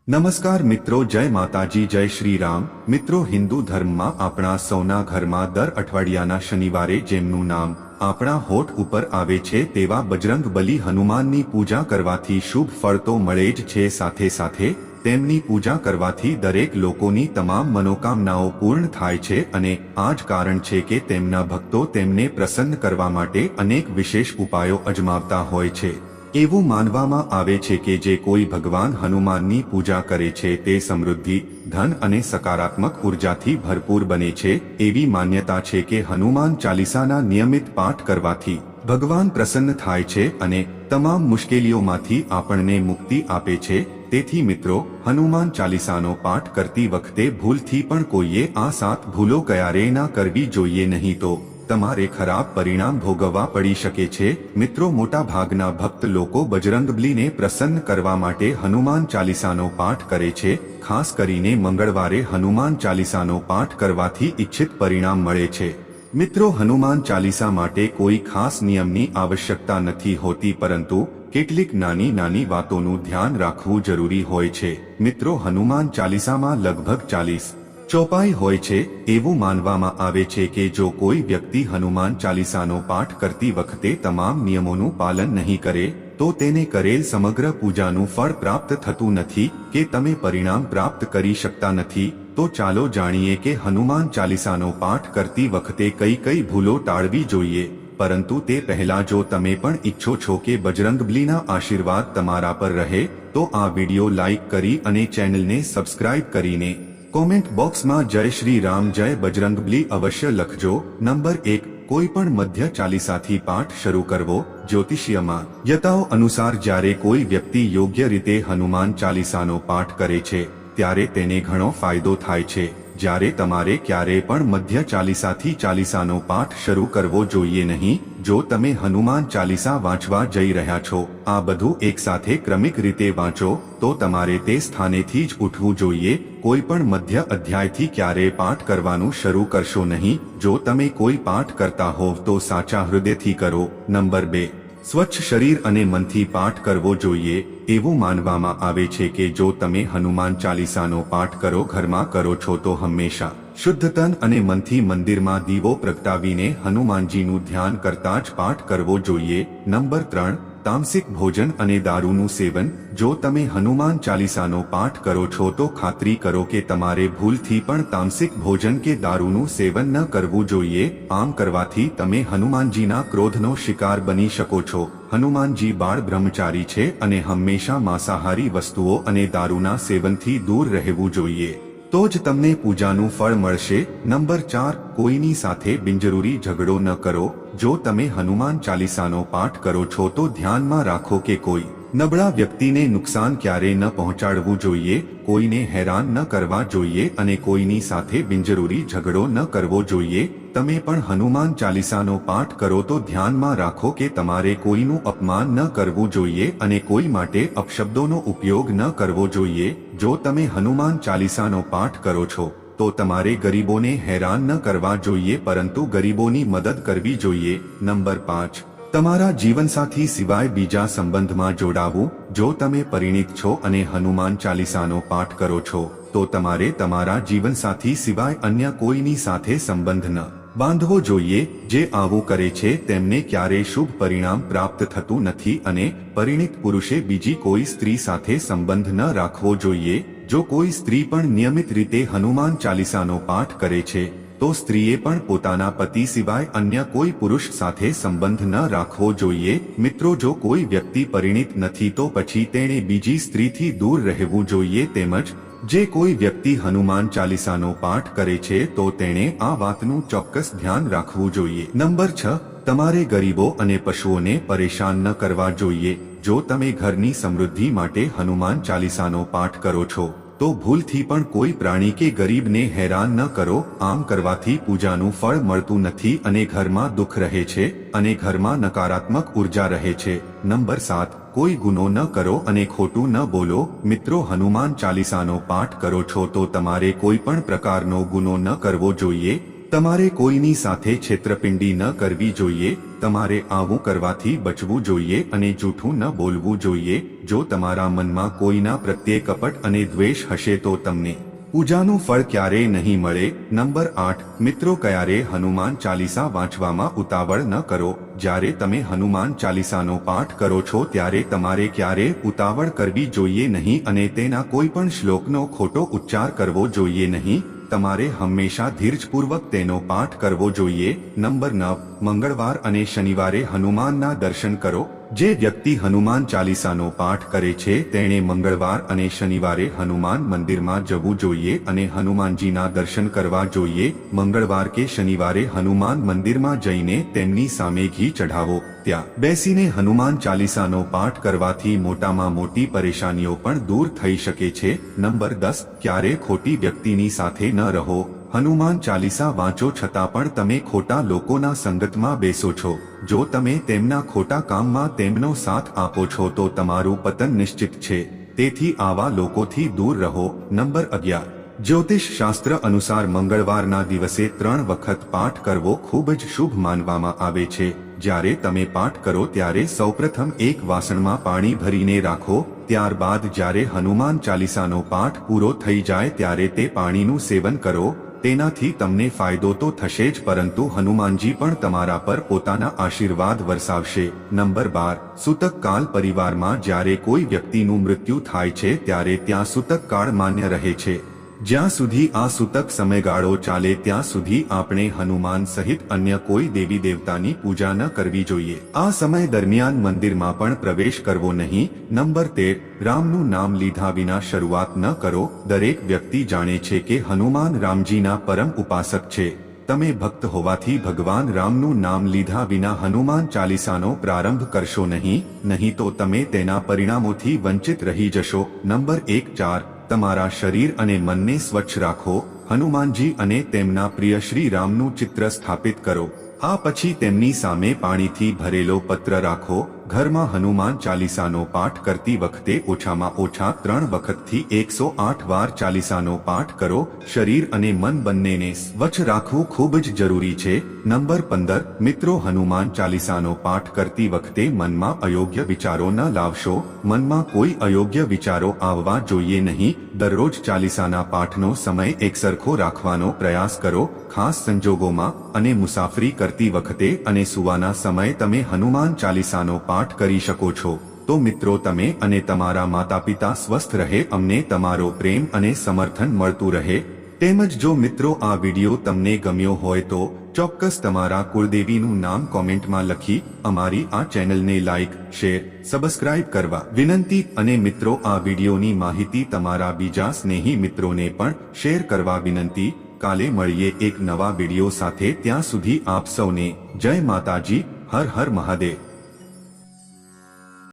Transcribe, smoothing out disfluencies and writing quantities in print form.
નમસ્કાર મિત્રો, જય માતાજી, જય શ્રી રામ। મિત્રો, હિન્દુ ધર્મમાં આપણા સૌના ઘરમાં દર અઠવાડિયાના શનિવારે જેમનું નામ આપણા હોઠ ઉપર આવે છે તેવા બજરંગબલી હનુમાનની પૂજા કરવાથી શુભ ફળ તો મળે જ છે, સાથે સાથે તેમની પૂજા કરવાથી દરેક લોકોની તમામ મનોકામનાઓ પૂર્ણ થાય છે અને આ જ કારણ છે કે તેમના ભક્તો તેમને પ્રસન્ન કરવા માટે અનેક વિશેષ ઉપાયો અજમાવતા હોય છે। એવું માનવામાં આવે છે કે જે કોઈ ભગવાન હનુમાનની પૂજા કરે છે તે સમૃદ્ધિ, ધન અને સકારાત્મક ઉર્જાથી ભરપૂર બને છે। એવી માન્યતા છે કે હનુમાન ચાલીસાના નિયમિત પાઠ કરવાથી ભગવાન પ્રસન્ન થાય છે અને તમામ મુશ્કેલીઓમાંથી આપણને મુક્તિ આપે છે। તેથી મિત્રો, હનુમાન ચાલીસાનો પાઠ કરતી વખતે ભૂલથી પણ કોઈએ આ 7 ભૂલો ક્યારેય ના કરવી જોઈએ, નહીં તો તમારે ખરાબ પરિણામ ભોગવવા પડી શકે છે। મિત્રો, મોટા ભાગના ભક્ત લોકો બજરંગબલીને પ્રસન્ન કરવા માટે હનુમાન ચાલીસાનો પાઠ કરે છે। ખાસ કરીને મંગળવારે હનુમાન ચાલીસાનો પાઠ કરવાથી ઈચ્છિત પરિણામ મળે છે। મિત્રો, હનુમાન ચાલીસા માટે કોઈ ખાસ નિયમની આવશ્યકતા નથી હોતી, પરંતુ કેટલીક નાની નાની વાતોનું ધ્યાન રાખવું જરૂરી હોય છે। મિત્રો, હનુમાન ચાલીસામાં લગભગ 40 ચોપાઈ હોય છે। એવું માનવામાં આવે છે કે જો કોઈ વ્યક્તિ હનુમાન ચાલીસાનો પાઠ કરતી વખતે તમામ નિયમોનું પાલન નહીં કરે તો તેને કરેલ સમગ્ર પૂજાનું ફળ પ્રાપ્ત થતું નથી કે તમે પરિણામ પ્રાપ્ત કરી શકતા નથી। તો ચાલો જાણીએ કે હનુમાન ચાલીસાનો પાઠ કરતી વખતે કઈ કઈ ભૂલો ટાળવી જોઈએ। પરંતુ તે પહેલા જો તમે પણ ઈચ્છો છો કે બજરંગબલીના આશીર્વાદ તમારા પર રહે તો આ વિડીયો લાઈક કરી અને ચેનલને સબસ્ક્રાઇબ કરીને કોમેન્ટ બોક્સમાં જય શ્રી રામ, જય બજરંગબલી અવશ્ય લખજો। નંબર 1, કોઈ પણ મધ્ય ચાલીસાથી પાઠ શરૂ કરવો। જ્યોતિષીયમાં યતાઓ અનુસાર જ્યારે કોઈ વ્યક્તિ યોગ્ય રીતે હનુમાન ચાલીસાનો પાઠ કરે છે ત્યારે તેને ઘણો ફાયદો થાય છે। જ્યારે તમારે ક્યારેય પણ મધ્ય ચાલીસાથી ચાલીસાનો પાઠ શરૂ કરવો જોઈએ નહીં। જો તમે હનુમાન ચાલીસા વાંચવા જઈ રહ્યા છો, આ બધું એકસાથે ક્રમિક રીતે વાંચો, તો તમારે તે સ્થાનેથી જ ઉઠવું જોઈએ। કોઈ પણ મધ્ય અધ્યાયથી ક્યારેય પાઠ કરવાનું શરૂ કરશો નહીં। જો તમે કોઈ પાઠ કરતા હોવ તો સાચા હૃદયથી કરો। નંબર 2, સ્વચ્છ શરીર અને મનથી પાઠ કરવો જોઈએ। એવું માનવામાં આવે છે કે જો તમે હનુમાન ચાલીસાનો પાઠ ઘરમાં કરો છો તો હંમેશા શુદ્ધ તન અને મનથી મંદિરમાં દીવો પ્રગટાવીને હનુમાનજીનું ધ્યાન કરતા જ પાઠ કરવો જોઈએ। નંબર 3, તામસિક ભોજન અને દારૂનું સેવન। જો તમે હનુમાન ચાલીસાનો પાઠ કરો છો તો ખાતરી કરો કે તમારે ભૂલથી પણ તામસિક ભોજન કે દારૂનું સેવન ન કરવું જોઈએ। આમ કરવાથી તમે હનુમાનજીના ક્રોધનો શિકાર બની શકો છો। હનુમાનજી બાળ બ્રહ્મચારી છે અને હંમેશા માંસાહારી વસ્તુઓ અને દારૂના સેવનથી દૂર રહેવું જોઈએ, તો જ તમને પૂજાનું ફળ મળશે। નંબર 4, કોઈની સાથે બિનજરૂરી ઝઘડો ન કરો। જો તમે હનુમાન ચાલીસાનો પાઠ કરો છો તો ધ્યાનમાં રાખો કે કોઈ નબળા વ્યક્તિને નુકસાન ક્યારેય ન પહોંચાડવું જોઈએ, કોઈને હેરાન ન કરવા જોઈએ અને કોઈની સાથે બિનજરૂરી ઝઘડો ન કરવો જોઈએ। તમે પણ હનુમાન ચાલીસાનો પાઠ કરો તો ધ્યાનમાં રાખો કે તમારે કોઈનું અપમાન ન કરવું જોઈએ અને કોઈ માટે અપશબ્દોનો ઉપયોગ ન કરવો જોઈએ। જો તમે હનુમાન ચાલીસાનો પાઠ કરો છો તો તમારે ગરીબોને હેરાન ન કરવા જોઈએ, પરંતુ ગરીબોની મદદ કરવી જોઈએ। નંબર 5, તમારા જીવનસાથી સિવાય બીજા સંબંધમાં જોડાવું। જો તમે પરિણીત છો અને હનુમાન ચાલીસાનો પાઠ કરો છો તો તમારે તમારા જીવનસાથી સિવાય અન્ય કોઈની સાથે સંબંધ ન બાંધવો જોઈએ। જે આવું કરે છે તેમને ક્યારેય શુભ પરિણામ પ્રાપ્ત થતું નથી અને પરિણીત પુરુષે બીજી કોઈ સ્ત્રી સાથે સંબંધ ન રાખવો જોઈએ। જો કોઈ સ્ત્રી પણ નિયમિત રીતે હનુમાન ચાલીસાનો પાઠ કરે છે તો સ્ત્રીએ પણ પોતાના પતિ સિવાય અન્ય કોઈ પુરુષ સાથે સંબંધ ન રાખવો જોઈએ। મિત્રો, જો કોઈ વ્યક્તિ પરિણીત નથી તો પછી તેણે બીજી સ્ત્રીથી દૂર રહેવું જોઈએ। તેમજ જે કોઈ વ્યક્તિ હનુમાન ચાલીસાનો પાઠ કરે છે તો તેણે આ વાતનું ચોક્કસ ધ્યાન રાખવું જોઈએ। નંબર 6, તમારે ગરીબો અને પશુઓને પરેશાન ન કરવા જોઈએ। જો તમે ઘરની સમૃદ્ધિ માટે હનુમાન ચાલીસાનો પાઠ કરો છો તો ભૂલથી પણ કોઈ પ્રાણી કે ગરીબને હેરાન ન કરો। આમ કરવાથી પૂજાનું ફળ મળતું નથી અને ઘરમાં દુઃખ રહે છે અને ઘરમાં નકારાત્મક ઉર્જા રહે છે। નંબર 7, કોઈ ગુનો ન કરો અને ખોટું ન બોલો। મિત્રો, હનુમાન ચાલીસાનો પાઠ કરો છો તો તમારે કોઈ પણ પ્રકારનો ગુનો ન કરવો જોઈએ। તમારે કોઈની સાથે છેતરપિંડી ન કરવી જોઈએ, તમારે આવું કરવાથી બચવું જોઈએ અને જૂઠું ન બોલવું જોઈએ. જો તમારા મનમાં કોઈના પ્રત્યે કપટ અને દ્વેષ હશે તો તમને પૂજાનું ફળ ક્યારેય નહીં મળે. નંબર 8 મિત્રો, ક્યારેય હનુમાન ચાલીસા વાંચવામાં ઉતાવળ ન કરો. જ્યારે તમે હનુમાન ચાલીસાનો પાઠ કરો છો ત્યારે તમારે ક્યારેય ઉતાવળ કરવી જોઈએ નહીં અને તેના કોઈ પણ શ્લોકનો ખોટો ઉચ્ચાર કરવો જોઈએ નહીં. તમારે હંમેશા ધીરજપૂર્વક તેનો પાઠ કરવો જોઈએ. નંબર 9 મંગળવાર અને શનિવારે હનુમાનના દર્શન કરો. જે વ્યક્તિ હનુમાન ચાલીસાનો પાઠ કરે છે તેણે મંગળવાર અને શનિવારે હનુમાન મંદિરમાં જવું જોઈએ અને હનુમાનજીના દર્શન કરવા જોઈએ. મંગળવાર કે શનિવારે હનુમાન મંદિરમાં જઈને તેમની સામે ઘી ચઢાવો. ત્યાં બેસીને હનુમાન ચાલીસાનો પાઠ કરવાથી મોટામાં મોટી પરેશાનીઓ પણ દૂર થઈ શકે છે. નંબર 10 ક્યારે ખોટી વ્યક્તિની સાથે ન રહો. હનુમાન ચાલીસા વાંચો છતાં પણ તમે ખોટા લોકોના સંગતમાં બેસો છો. જો તમે તેમના ખોટા કામમાં તેમનો સાથ આપો છો તો તમારું પતન નિશ્ચિત છે. તેથી આવા લોકોથી દૂર રહો. નંબર 11 જ્યોતિષ શાસ્ત્ર અનુસાર મંગળવારના દિવસે 3 વખત પાઠ કરવો ખૂબ જ શુભ માનવામાં આવે છે. જ્યારે તમે પાઠ કરો ત્યારે સૌપ્રથમ એક વાસણમાં પાણી ભરીને રાખો. ત્યારબાદ જ્યારે હનુમાન ચાલીસાનો પાઠ પૂરો થઈ જાય ત્યારે તે પાણીનું સેવન કરો. તેનાથી તમને ફાયદો તો થશે જ પરંતુ હનુમાનજી પણ તમારા પર પોતાના આશીર્વાદ વરસાવશે. નંબર 12 સૂતક કાળ પરિવારમાં જ્યારે કોઈ વ્યક્તિનું મૃત્યુ થાય છે ત્યારે ત્યાં સૂતક કાળ માન્ય રહે છે. જ્યાં સુધી આ સૂતક સમયગાળો ચાલે ત્યાં સુધી આપણે હનુમાન સહિત અન્ય કોઈ દેવી દેવતાની પૂજા ન કરવી જોઈએ. આ સમય દરમિયાન મંદિરમાં પણ પ્રવેશ કરવો નહીં. નંબર 13 રામનું નામ લીધા વિના શરૂઆત ન કરો. દરેક વ્યક્તિ જાણે છે કે હનુમાન રામજીના પરમ ઉપાસક છે. તમે ભક્ત હોવાથી ભગવાન રામનું નામ લીધા વિના હનુમાન ચાલીસાનો પ્રારંભ કરશો નહીં તો તમે તેના પરિણામોથી વંચિત રહી જશો. નંબર 4 તમારા શરીર અને મનને સ્વચ્છ રાખો. હનુમાનજી અને તેમના પ્રિય શ્રી રામનું ચિત્ર સ્થાપિત કરો. આ પછી તેમની સામે પાણીથી ભરેલો પત્ર રાખો. ઘરમાં હનુમાન ચાલીસાનો પાઠ કરતી વખતે ઓછામાં ઓછા 3 વખતથી 108 વાર ચાલીસાનો પાઠ કરો. શરીર અને મન બંનેને સ્વચ્છ રાખવું ખૂબ જ જરૂરી છે. નંબર 15 મિત્રો, હનુમાન ચાલીસાનો પાઠ કરતી વખતે મનમાં અયોગ્ય વિચારો ન લાવશો. મનમાં કોઈ અયોગ્ય વિચારો આવવા જોઈએ નહીં. દરરોજ ચાલીસાના પાઠનો સમય એકસરખો રાખવાનો પ્રયાસ કરો. ખાસ સંજોગોમાં અને મુસાફરી કરતી વખતે અને સુવાના સમયે તમે હનુમાન ચાલીસાનો પાઠ કરી શકો છો. તો મિત્રો, તમે અને તમારા માતા પિતા સ્વસ્થ રહે, અમને તમારો પ્રેમ અને સમર્થન મળતું રહે. તેમજ જો મિત્રો આ વિડીયો તમને ગમ્યો હોય તો ચોક્કસ તમારા કુળદેવીનું નામ કોમેન્ટમાં લખી અમારી આ ચેનલને લાઈક, શેર, સબસ્ક્રાઇબ કરવા વિનંતી. અને મિત્રો, આ વિડીયોની માહિતી તમારા બીજા સ્નેહી મિત્રોને પણ શેર કરવા વિનંતી. કાલે મળીએ એક નવા વિડીયો સાથે. ત્યાં સુધી આપ સૌને જય માતાજી. હર હર મહાદેવ.